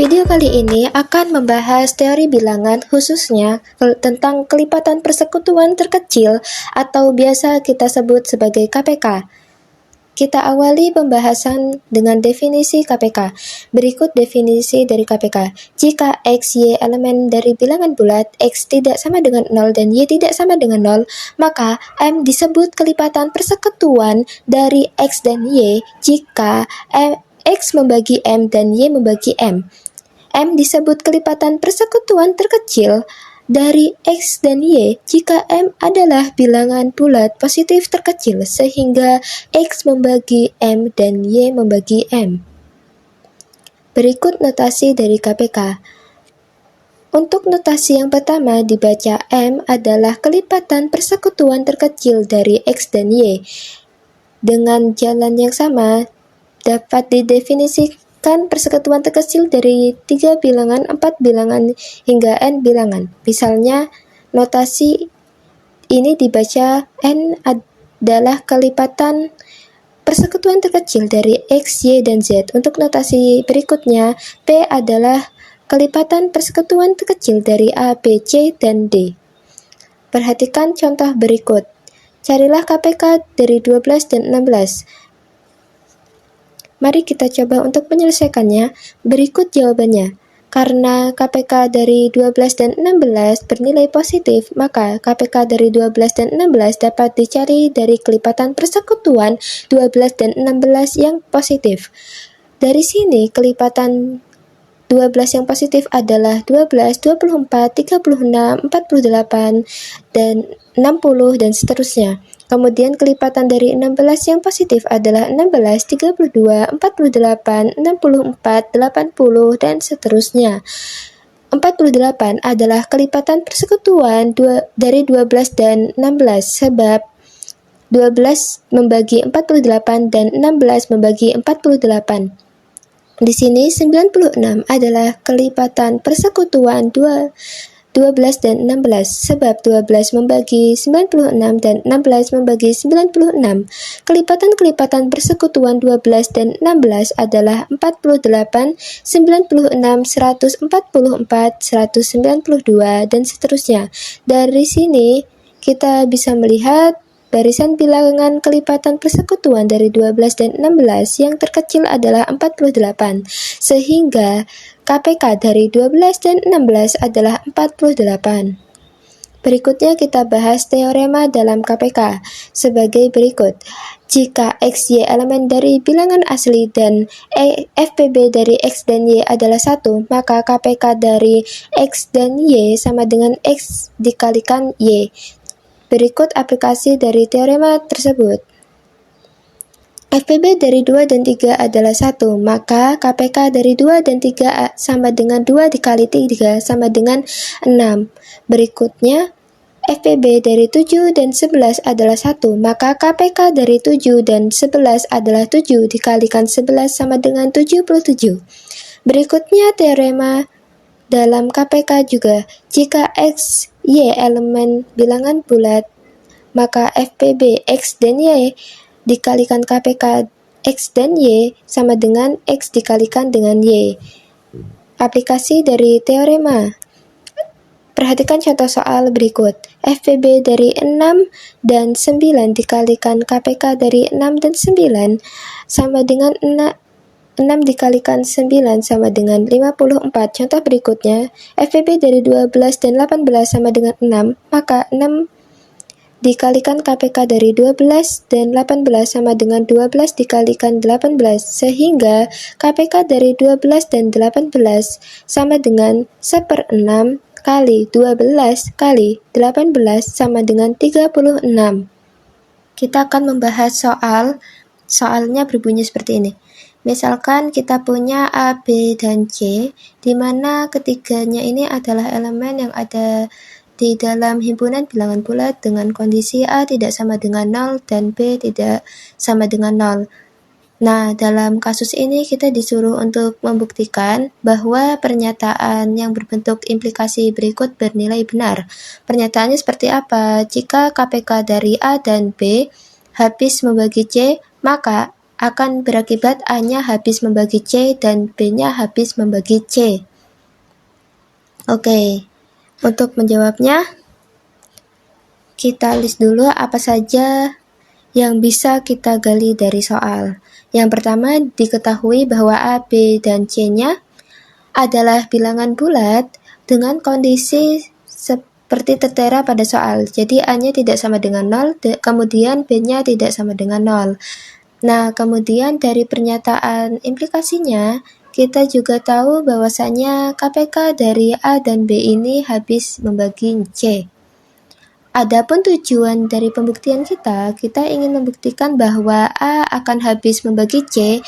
Video kali ini akan membahas teori bilangan, khususnya tentang kelipatan persekutuan terkecil atau biasa kita sebut sebagai KPK. Kita awali pembahasan dengan definisi KPK. Berikut definisi dari KPK. Jika X, Y elemen dari bilangan bulat, X tidak sama dengan 0 dan Y tidak sama dengan 0, maka M disebut kelipatan persekutuan dari X dan Y jika X membagi M dan Y membagi M. M disebut kelipatan persekutuan terkecil dari X dan Y jika M adalah bilangan bulat positif terkecil sehingga X membagi M dan Y membagi M. Berikut notasi dari KPK. Untuk notasi yang pertama dibaca M adalah kelipatan persekutuan terkecil dari X dan Y. Dengan jalan yang sama dapat didefinisikan persekutuan terkecil dari 3 bilangan, 4 bilangan, hingga N bilangan. Misalnya, notasi ini dibaca N adalah kelipatan persekutuan terkecil dari X, Y, dan Z. Untuk notasi berikutnya, P adalah kelipatan persekutuan terkecil dari A, B, C, dan D. Perhatikan contoh berikut. Carilah KPK dari 12 dan 16. Mari kita coba untuk menyelesaikannya. Berikut jawabannya. Karena KPK dari 12 dan 16 bernilai positif, maka KPK dari 12 dan 16 dapat dicari dari kelipatan persekutuan 12 dan 16 yang positif. Dari sini, kelipatan 12 yang positif adalah 12, 24, 36, 48, dan 60, dan seterusnya. Kemudian kelipatan dari 16 yang positif adalah 16, 32, 48, 64, 80, dan seterusnya. 48 adalah kelipatan persekutuan dari 12 dan 16 sebab 12 membagi 48 dan 16 membagi 48. Di sini 96 adalah kelipatan persekutuan 12 dan 16 sebab 12 membagi 96 dan 16 membagi 96. Kelipatan-kelipatan persekutuan 12 dan 16 adalah 48, 96, 144, 192, dan seterusnya. Dari sini kita bisa melihat barisan bilangan kelipatan persekutuan dari 12 dan 16 yang terkecil adalah 48, sehingga KPK dari 12 dan 16 adalah 48. Berikutnya kita bahas teorema dalam KPK sebagai berikut. Jika X, Y elemen dari bilangan asli dan FPB dari X dan Y adalah 1, maka KPK dari X dan Y sama dengan X dikalikan Y. Berikut aplikasi dari teorema tersebut. FPB dari 2 dan 3 adalah 1, maka KPK dari 2 dan 3 sama dengan 2 dikali 3 sama dengan 6. Berikutnya, FPB dari 7 dan 11 adalah 1, maka KPK dari 7 dan 11 adalah 7 dikalikan 11 sama dengan 77. Berikutnya teorema dalam KPK juga, jika X, Y elemen bilangan bulat, maka FPB X dan Y dikalikan KPK X dan Y sama dengan X dikalikan dengan Y. Aplikasi dari teorema. Perhatikan contoh soal berikut. FPB dari 6 dan 9 dikalikan KPK dari 6 dan 9 sama dengan 6 dikalikan 9 sama dengan 54. Contoh berikutnya, FPB dari 12 dan 18 sama dengan 6, maka 6 dikalikan KPK dari 12 dan 18 sama dengan 12 dikalikan 18, sehingga KPK dari 12 dan 18 sama dengan 1/6 kali 12 kali 18 sama dengan 36. Kita akan membahas soalnya berbunyi seperti ini. Misalkan kita punya A, B, dan C, di mana ketiganya ini adalah elemen yang ada di dalam himpunan bilangan bulat dengan kondisi A tidak sama dengan 0 dan B tidak sama dengan 0. Nah, dalam kasus ini kita disuruh untuk membuktikan bahwa pernyataan yang berbentuk implikasi berikut bernilai benar. Pernyataannya seperti apa? Jika KPK dari A dan B habis membagi C, maka akan berakibat A-nya habis membagi C dan B-nya habis membagi C. Oke, untuk menjawabnya, kita list dulu apa saja yang bisa kita gali dari soal. Yang pertama, diketahui bahwa A, B, dan C-nya adalah bilangan bulat dengan kondisi seperti tertera pada soal. Jadi A-nya tidak sama dengan 0, kemudian B-nya tidak sama dengan 0. Nah, kemudian dari pernyataan implikasinya, kita juga tahu bahwasanya KPK dari A dan B ini habis membagi C. Adapun tujuan dari pembuktian kita ingin membuktikan bahwa A akan habis membagi C,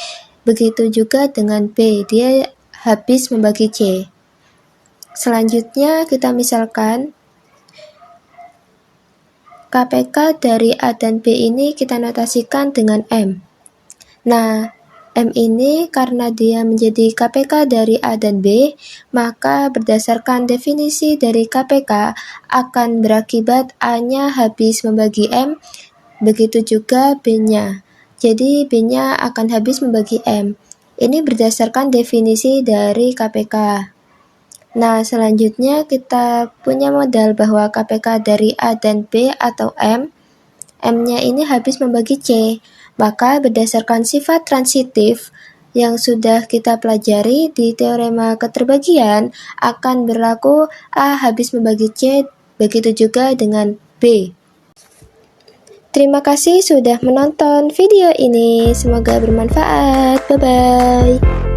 begitu juga dengan B, dia habis membagi C. Selanjutnya kita misalkan KPK dari A dan B ini kita notasikan dengan M. Nah, M ini karena dia menjadi KPK dari A dan B, maka berdasarkan definisi dari KPK akan berakibat A-nya habis membagi M, begitu juga B-nya. Jadi B-nya akan habis membagi M. Ini berdasarkan definisi dari KPK. Nah, selanjutnya kita punya modal bahwa KPK dari A dan B atau M-nya ini habis membagi C. Maka berdasarkan sifat transitif yang sudah kita pelajari di teorema keterbagian akan berlaku A habis membagi C, begitu juga dengan B. Terima kasih sudah menonton video ini, semoga bermanfaat. Bye-bye.